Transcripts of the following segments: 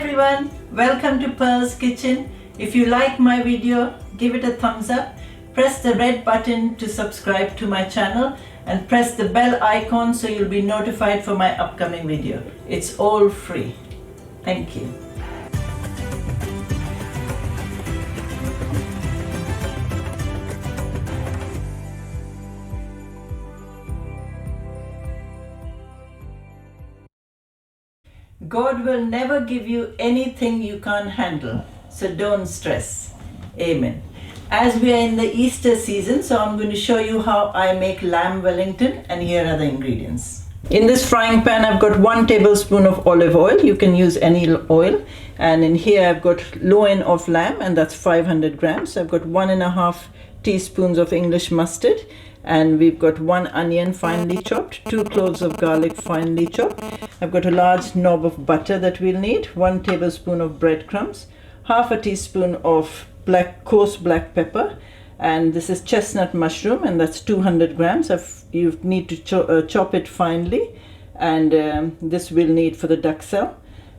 everyone, welcome to Pearl's Kitchen. If you like my video, give it a thumbs up, press the red button to subscribe to my channel and press the bell icon so you'll be notified for my upcoming video. It's all free. Thank you. God will never give you anything you can't handle, so don't stress. Amen. As we are in the Easter season, so I'm going to show you how I make Lamb Wellington, and here are the ingredients. In this frying pan I've got 1 tablespoon of olive oil. You can use any oil. And in here I've got loin of lamb, and that's 500 grams. I've got 1.5 teaspoons of English mustard. And we've got 1 onion finely chopped, 2 cloves of garlic finely chopped. I've got a large knob of butter that we'll need, 1 tablespoon of breadcrumbs, half a teaspoon of coarse black pepper, and this is chestnut mushroom, and that's 200 grams. You need to chop it finely, and this we'll need for the duxelle.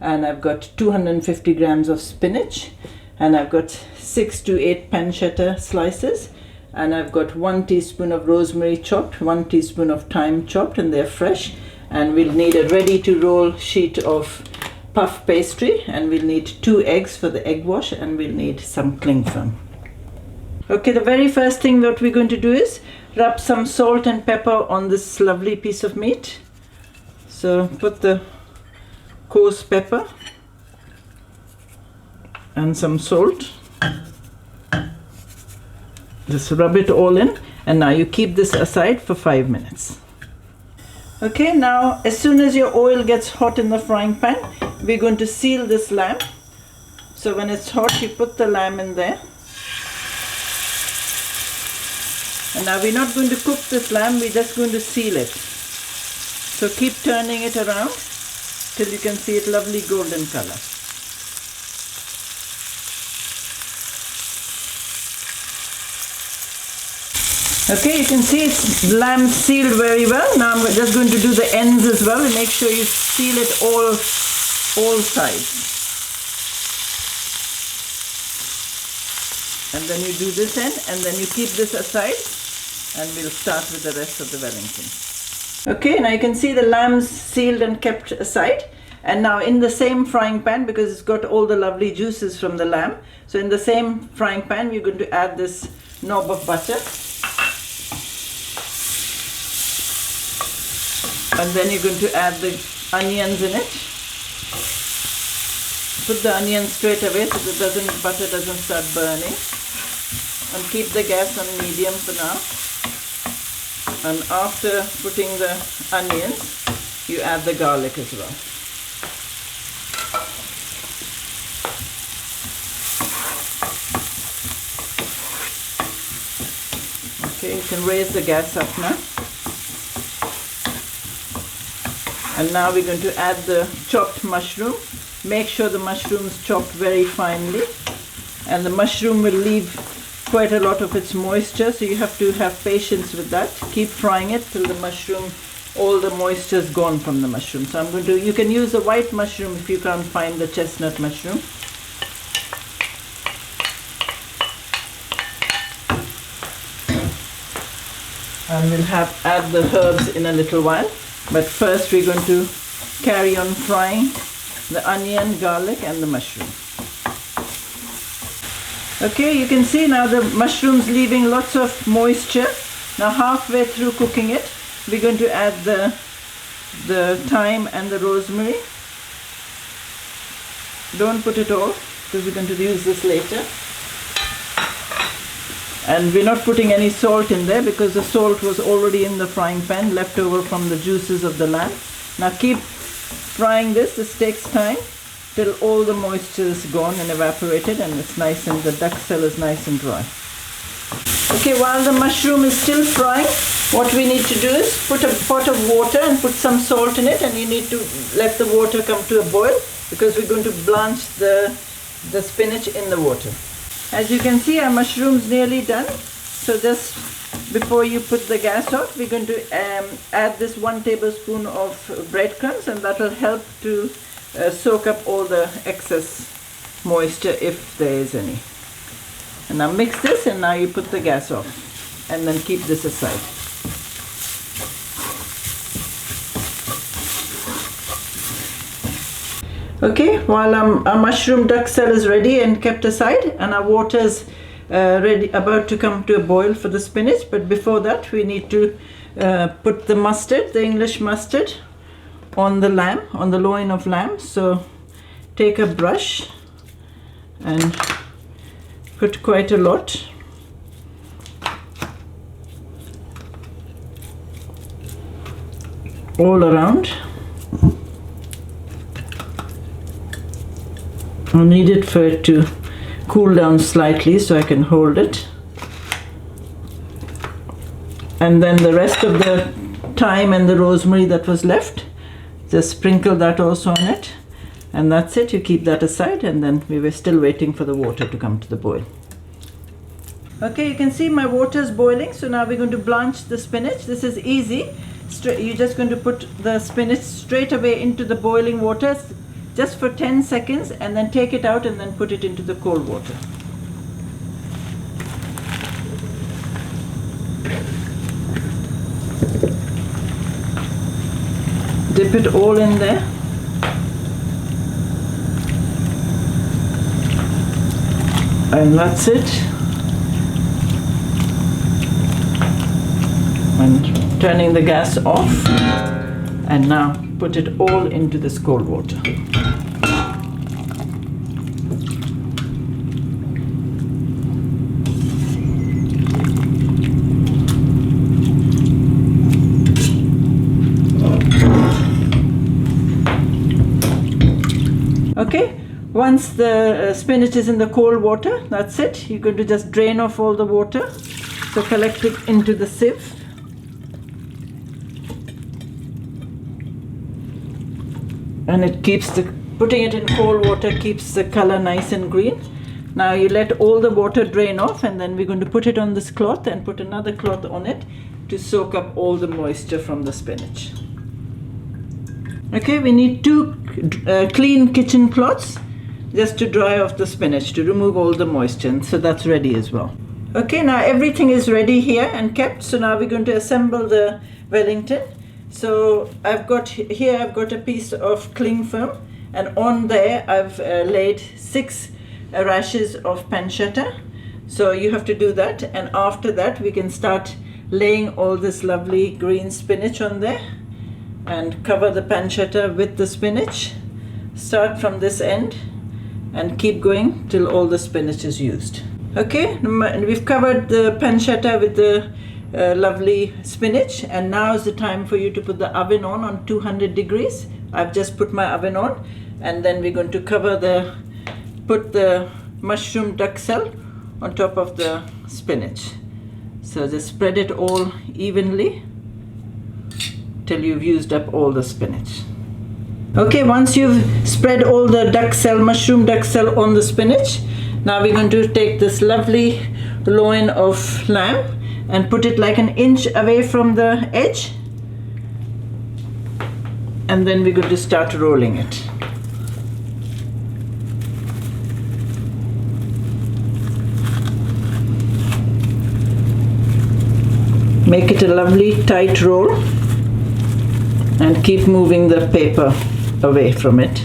And I've got 250 grams of spinach, and I've got 6 to 8 pancetta slices. And I've got 1 teaspoon of rosemary chopped, 1 teaspoon of thyme chopped, and they're fresh. And we'll need a ready to roll sheet of puff pastry, and we'll need 2 eggs for the egg wash, and we'll need some cling film. Okay, the very first thing that we're going to do is rub some salt and pepper on this lovely piece of meat. So put the coarse pepper and some salt. Just rub it all in, and now you keep this aside for 5 minutes. Okay, now as soon as your oil gets hot in the frying pan, we're going to seal this lamb. So when it's hot, you put the lamb in there. And now we're not going to cook this lamb, we're just going to seal it. So keep turning it around till you can see it lovely golden color. Okay, you can see it's lamb sealed very well. Now I'm just going to do the ends as well, and make sure you seal it all sides. And then you do this end, and then you keep this aside, and we'll start with the rest of the Wellington. Okay, now you can see the lamb's sealed and kept aside. And now in the same frying pan, because it's got all the lovely juices from the lamb, so in the same frying pan we're going to add this knob of butter. And then you're going to add the onions in it. Put the onions straight away so the butter doesn't start burning. And keep the gas on medium for now. And after putting the onions, you add the garlic as well. Okay, you can raise the gas up now. And now we're going to add the chopped mushroom. Make sure the mushroom's chopped very finely. And the mushroom will leave quite a lot of its moisture, so you have to have patience with that. Keep frying it till the mushroom, all the moisture is gone from the mushroom. So I'm going to, you can use the white mushroom if you can't find the chestnut mushroom. And we'll add the herbs in a little while. But first we're going to carry on frying the onion, garlic and the mushroom. Okay, you can see now the mushroom's leaving lots of moisture. Now halfway through cooking it, we're going to add the thyme and the rosemary. Don't put it all, because we're going to use this later. And we're not putting any salt in there because the salt was already in the frying pan, left over from the juices of the lamb. Now keep frying this. This takes time till all the moisture is gone and evaporated, and it's nice, and the duxelle is nice and dry. Okay, while the mushroom is still frying, what we need to do is put a pot of water and put some salt in it, and you need to let the water come to a boil because we're going to blanch the spinach in the water. As you can see, our mushroom's nearly done. So just before you put the gas off, we're going to add this 1 tablespoon of breadcrumbs, and that will help to soak up all the excess moisture if there is any. And now mix this, and now you put the gas off and then keep this aside. Okay, while our mushroom duxelle is ready and kept aside, and our water is ready, about to come to a boil for the spinach, but before that we need to put the mustard, the English mustard, on the lamb, on the loin of lamb. So take a brush and put quite a lot. All around. I'll need it for it to cool down slightly so I can hold it. And then the rest of the thyme and the rosemary that was left, just sprinkle that also on it. And that's it, you keep that aside, and then we were still waiting for the water to come to the boil. Okay, you can see my water is boiling, so now we're going to blanch the spinach. This is easy. You're just going to put the spinach straight away into the boiling water just for 10 seconds, and then take it out and then put it into the cold water. Dip it all in there. And that's it. And turning the gas off. And now put it all into this cold water. Okay, once the spinach is in the cold water, that's it. You're going to just drain off all the water. So collect it into the sieve. And it keeps putting it in cold water keeps the color nice and green. Now you let all the water drain off, and then we're going to put it on this cloth and put another cloth on it to soak up all the moisture from the spinach. Okay, we need 2 clean kitchen cloths just to dry off the spinach, to remove all the moisture, and so that's ready as well. Okay, now everything is ready here and kept, so now we're going to assemble the Wellington. So I've got a piece of cling film, and on there I've laid 6 rashers of pancetta. So you have to do that, and after that we can start laying all this lovely green spinach on there. And cover the pancetta with the spinach. Start from this end and keep going till all the spinach is used. Okay, we've covered the pancetta with the lovely spinach, and now is the time for you to put the oven on 200 degrees. I've just put my oven on, and then we're going to put the mushroom duxelle on top of the spinach. So just spread it all evenly till you've used up all the spinach. Okay, once you've spread all the mushroom duxelle on the spinach, now we're going to take this lovely loin of lamb and put it like 1 inch away from the edge, and then we're going to start rolling it. Make it a lovely tight roll and keep moving the paper away from it.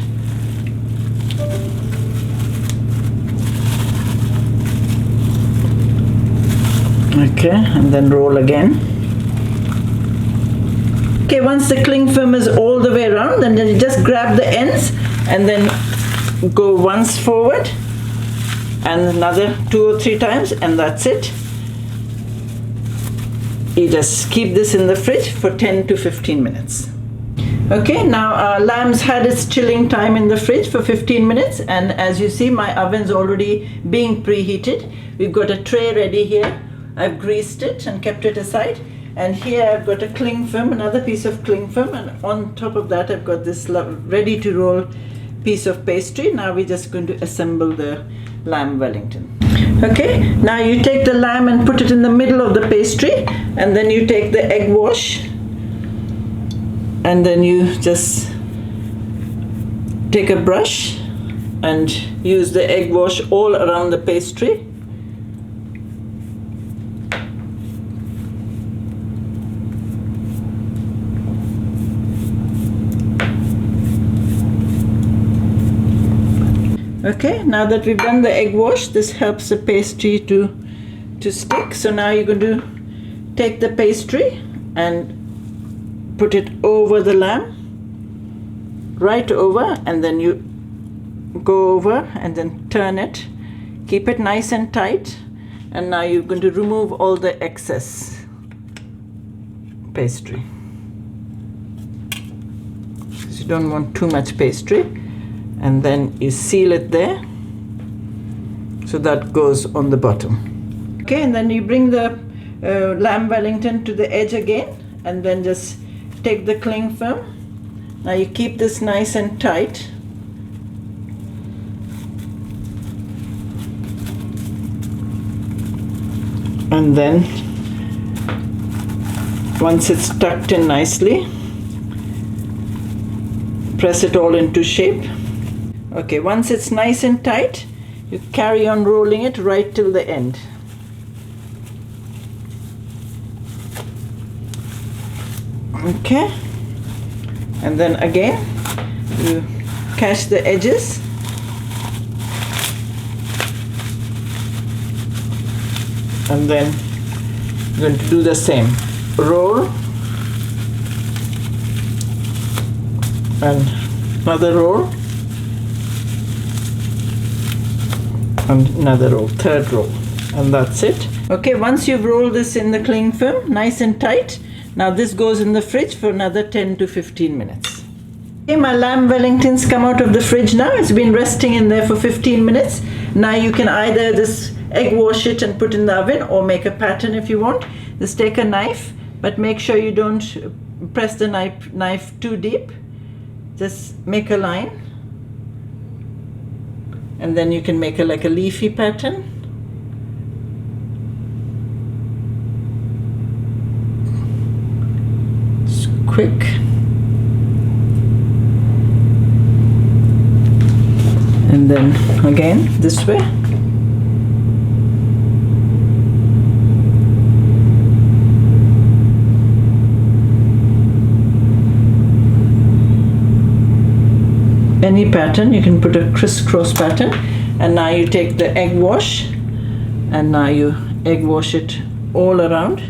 Okay, and then roll again. Okay, once the cling film is all the way around, then you just grab the ends and then go once forward and another 2 or 3 times, and that's it. You just keep this in the fridge for 10 to 15 minutes. Okay, now our lamb's had its chilling time in the fridge for 15 minutes, and as you see, my oven's already being preheated. We've got a tray ready here. I've greased it and kept it aside, and here I've got a cling film, another piece of cling film, and on top of that I've got this ready to roll piece of pastry. Now we're just going to assemble the Lamb Wellington. Okay, now you take the lamb and put it in the middle of the pastry, and then you take the egg wash and then you just take a brush and use the egg wash all around the pastry. Okay, now that we've done the egg wash, this helps the pastry to stick. So now you're going to take the pastry and put it over the lamb, right over, and then you go over and then turn it. Keep it nice and tight. And now you're going to remove all the excess pastry. Because you don't want too much pastry. And then you seal it there, so that goes on the bottom. Okay, and then you bring the Lamb Wellington to the edge again, and then just take the cling film. Now you keep this nice and tight. And then once it's tucked in nicely, press it all into shape. Okay, once it's nice and tight, you carry on rolling it right till the end. Okay, and then again you catch the edges and then you're going to do the same. Roll and another roll and another roll, third roll, and that's it. Okay, once you've rolled this in the cling film nice and tight, now this goes in the fridge for another 10 to 15 minutes. Okay, my Lamb Wellingtons come out of the fridge now. It's been resting in there for 15 minutes. Now you can either just egg wash it and put in the oven, or make a pattern if you want. Just take a knife, but make sure you don't press the knife too deep. Just make a line, and then you can make like a leafy pattern. It's quick. And then again this way. Any pattern, you can put a crisscross pattern. And now you take the egg wash and now you egg wash it all around.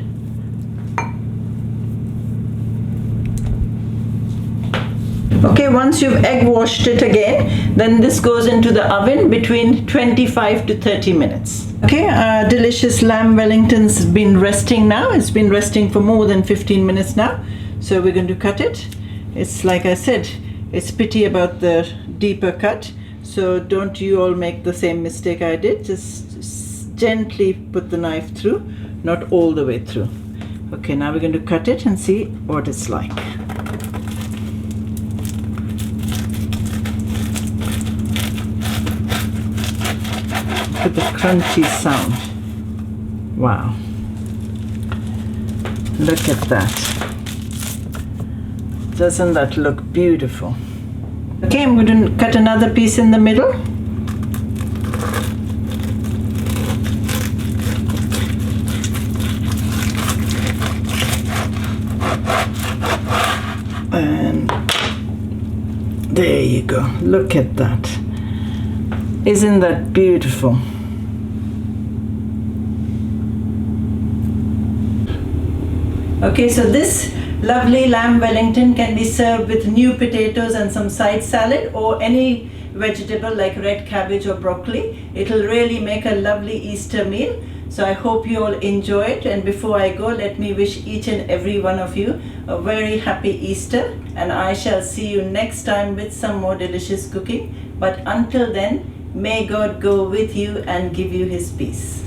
Okay, once you've egg washed it again, then this goes into the oven between 25 to 30 minutes. Okay, our delicious Lamb Wellington's has been resting now. It's been resting for more than 15 minutes now. So we're going to cut it. It's like I said, it's pity about the deeper cut. So don't you all make the same mistake I did. Just gently put the knife through, not all the way through. Okay, now we're going to cut it and see what it's like. Look at the crunchy sound. Wow. Look at that. Doesn't that look beautiful? Okay, I'm going to cut another piece in the middle. And there you go. Look at that. Isn't that beautiful? Okay, so this lovely Lamb Wellington can be served with new potatoes and some side salad, or any vegetable like red cabbage or broccoli. It'll really make a lovely Easter meal. So I hope you all enjoy it. And before I go, let me wish each and every one of you a very happy Easter. And I shall see you next time with some more delicious cooking. But until then, may God go with you and give you His peace.